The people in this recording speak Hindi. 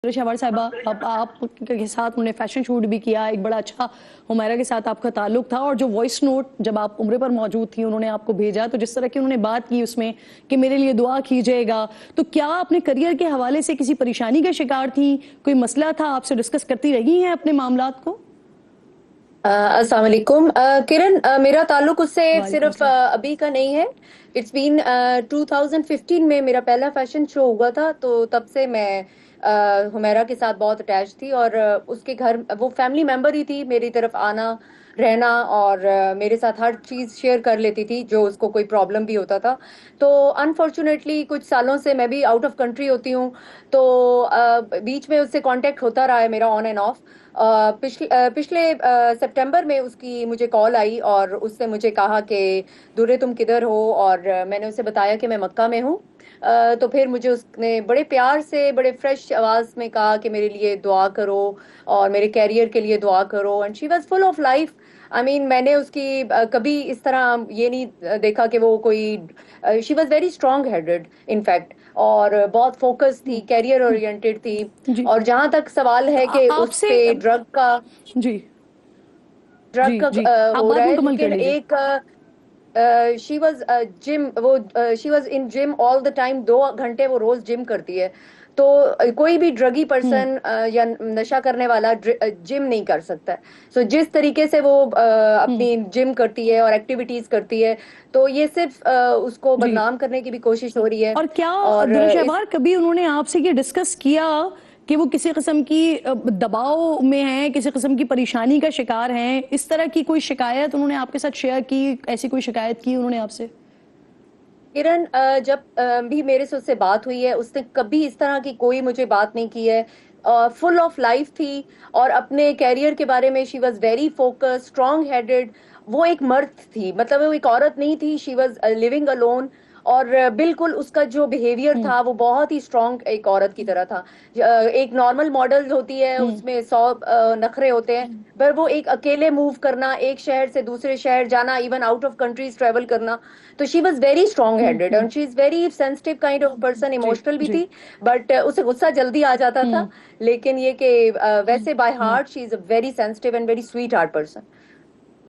शहवार साहिबा, अब आपके साथ उन्होंने फैशन शूट भी किया, एक बड़ा अच्छा हुमैरा के साथ आपका ताल्लुक था और जो वॉइस नोट जब आप उम्रे पर मौजूद थी उन्होंने आपको भेजा, तो जिस तरह की उन्होंने बात की उसमें कि मेरे लिए दुआ कीजिएगा, तो क्या अपने करियर के हवाले से किसी परेशानी का शिकार थी, कोई मसला था, आपसे डिस्कस करती रही हैं अपने मामलात को? अस्सलाम वालेकुम किरण, मेरा ताल्लुक उससे वालेकुम सिर्फ सलाम। अभी का नहीं है। इट्स बीन 2015 में मेरा पहला फैशन शो हुआ था, तो तब से मैं हुमैरा के साथ बहुत अटैच थी और उसके घर वो फैमिली मेंबर ही थी। मेरी तरफ आना रहना और मेरे साथ हर चीज़ शेयर कर लेती थी, जो उसको कोई प्रॉब्लम भी होता था। तो अनफॉर्चुनेटली कुछ सालों से मैं भी आउट ऑफ कंट्री होती हूँ, तो बीच में उससे कांटेक्ट होता रहा है मेरा ऑन एंड ऑफ। पिछले सितंबर में उसकी मुझे कॉल आई और उससे मुझे कहा कि दूरे तुम किधर हो, और मैंने उसे बताया कि मैं मक्का में हूँ। तो फिर मुझे उसने बड़े प्यार से बड़े फ्रेश आवाज में कहा कि मेरे लिए दुआ करो और मेरे कैरियर के लिए दुआ करो, and she was full of life. I mean मैंने उसकी कभी इस तरह ये नहीं देखा कि वो कोई, she was very strong headed in fact, और बहुत फोकस थी, कैरियर ओरिएंटेड थी। जी। और जहां तक सवाल है कि उस आपसे पे जी ड्रग जी का जी, आप हो बात रहा है, मुकम्मल कर लेकिन लीजिए। एक शी वाज जिम, वो she was in gym all the time, 2 घंटे वो रोज जिम करती है। तो कोई भी ड्रगी हम्म पर्सन या नशा करने वाला जिम नहीं कर सकता है। सो जिस तरीके से वो हम्म अपनी जिम करती है और एक्टिविटीज करती है, तो ये सिर्फ उसको जी। बदनाम करने की भी कोशिश हो रही है। और क्या और दुर्शहबार कभी उन्होंने आपसे ये डिस्कस किया कि वो किसी किस्म की दबाव में हैं, किसी किस्म की परेशानी का शिकार हैं, इस तरह की कोई शिकायत उन्होंने आपके साथ शेयर की, ऐसी कोई शिकायत की उन्होंने आपसे? किरण, जब भी मेरे से उससे बात हुई है, उसने कभी इस तरह की कोई मुझे बात नहीं की है। फुल ऑफ लाइफ थी और अपने कैरियर के बारे में she was very focus, strong headed. वो एक मर्द थी, मतलब वो एक औरत नहीं थी। शी वॉज लिविंग अलोन, और बिल्कुल उसका जो बिहेवियर हम्म था वो बहुत ही स्ट्रांग एक औरत की तरह था। एक नॉर्मल मॉडल होती है, हम्म उसमें 100 नखरे होते हैं, पर वो एक अकेले मूव करना, एक शहर से दूसरे शहर जाना, even out of countries travel करना। तो she was very strong headed hmm. And she is very sensitive kind of person, जी इमोशनल भी जी। थी। बट उसे गुस्सा जल्दी आ जाता था। हम्म लेकिन ये कि वैसे by hmm. Heart she is a very sensitive and very sweet heart person.